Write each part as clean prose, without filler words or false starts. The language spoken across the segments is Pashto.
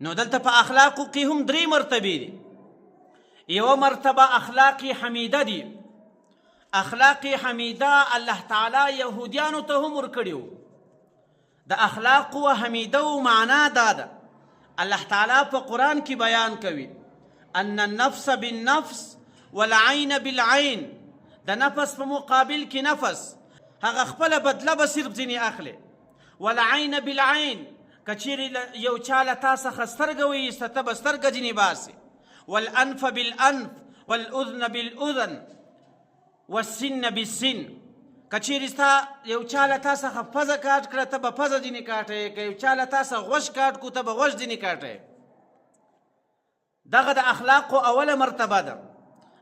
نو دلته په اخلاقو کې هم درې مرتبې دي. یوه مرتبه اخلاق حمیده دي. اخلاق حمیده الله تعالی یهودیانو ته هم ورکړي وو. د اخلاق و حمیده معنا دا ده، الله تعالی په قرآن کې بیان کوي ان النفس بالنفس والعین بالعین، د نفس په مقابل کې نفس هغه خپله بدله به صرف ځینې اخلي. والعین بالعین، که چیرې یو چا له تا څخه سترګه وایسته ته به سترګه ځینې باسې. والانف بالانف والاذن بالاذن والسن بالسن، که چیرې ستا یو چا له تا څخه پزه کاټ کړه ته به پزه ځینې کاټې، که یو چا له تا څخه غوږ کاټ کړو ته به غوږ ځینې کاټې. دغه د اخلاقو اوله مرتبه ده.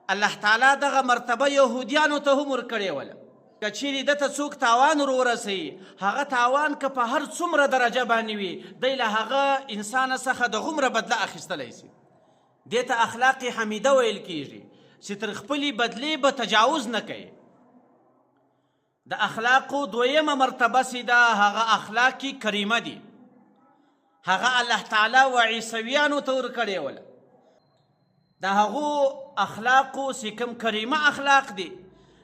الله تعالی دغه مرتبه یهودیانو ته هم ورکړې وله. که چیرې ده ته څوک تاوان ورورسوي، هغه تاوان که په هر څومره درجه باندې وي، دی له هغه انسان څخه د غومره بدله اخیستلی سي. دې ته اخلاق حمیده ویل کیږي چې تر خپلې بدلې به تجاوز نه کوي. د اخلاقو دویمه مرتبه چې ده هغه اخلاق کریمه دي. هغه الله تعالی و عیسویانو ته ورکړې وله. د هغو اخلاقو چې کوم کریمه اخلاق دي،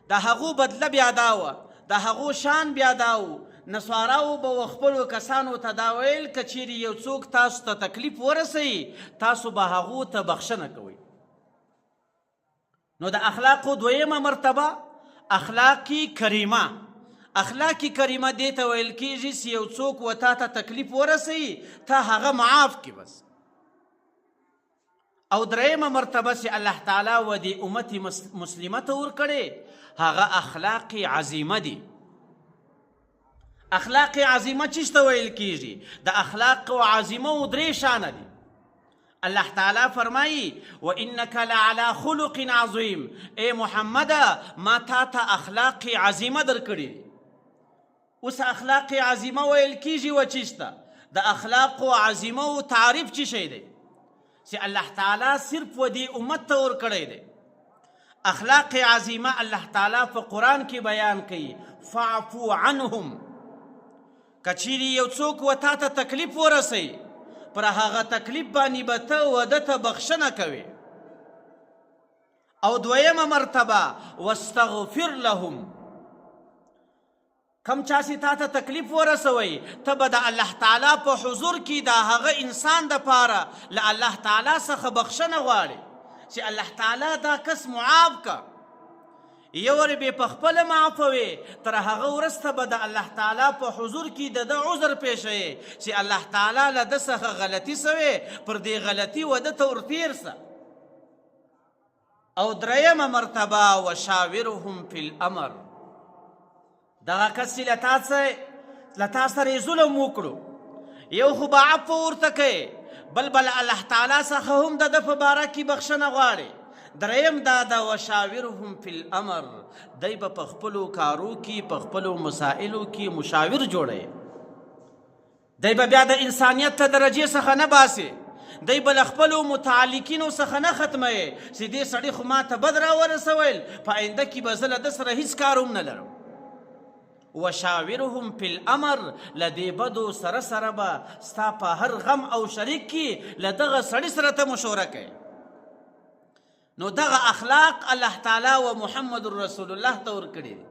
د هغو بدله بیا دا وه، د هغو شان بیا دا و. نصاراو به خپلو کسانو ته دا ویل که چیرې یو څوک تاسو ته تکلیف ورسوي، تاسو به هغو ته بخښنه کوئ. نو د اخلاقو دویمه مرتبه اخلاقی کریمه. اخلاقی کریمه دې ته ویل کېږي چې یو څوک و تا ته تکلیف ورسوي، ته هغه معاف کړي بس. او دریمه مرتبه چې الله تعالی و دې امت مسلمه ته ورکړې هغه اخلاق عظیمه دي. اخلاق عظیمه چیش ته ویل کېږي؟ د اخلاق عظیمه درې شانه دي. الله تعالی فرمایي وانک لعلی خلق عظیم، ای محمده ما تا ته اخلاق عظیمه درکړي. اوس اخلاق عظیمه ویل کېږي و چیش ته؟ د اخلاق عظیمه تعریف چی شی دی چې الله تعالی صرف و دې امت ته ورکړی دی. اخلاق عظیمه الله تعالی په قرآن کې بیان کوي فاعفو عنهم. که چیرې یو څوک و تا ته تکلیف ورسوي، پر هغه تکلیف باندې به ته و ده ته بخښنه کوې. او دویمه مرتبه واستغفر لهم، کم چا چې تا ته تکلیف ورسوي، ته به د الله تعالی په حضور کې د هغه انسان دپاره له الله تعالی څخه بخښنه غواړې چې الله تعالی دا کس معاف که. یو ور به په خپله معافوي، تر هغه وروسته به د الله تعالی په حضور کې د ده عذر پیښوي چې الله تعالی له ده څخه غلطي سوې، پر دې غلطي و ده ته ورتېر سه. او دریمه مرتبه وشاورهم فی الامر، دغه کس چې له تا سره یې ظلم وکړو، یو خو به عفو ورته کوې، بل الله تعالی څخه هم د ده په باره کې بخښنه غواړي. دریم دا د وشاورهم فی الامر، دی به په خپلو کارو کې په خپلو مسائلو کې مشاور جوړوي. دی به بیا د انسانیت ته درجې څخه نه باسي، دی به له خپلو متعلقینو څخه نه ختموي چې دې سړي خو ما ته بد راورسویل، په آینده کې به زه له ده سره هیڅ کار هم نه لرم. وشاورهم فی الامر، له دې بدو سره سره به ستا په هر غم او شریک کې له دغه سړي سره ته مشوره کوي. نو دغه اخلاق الله تعالی و محمد رسول الله ته ورکړي دي.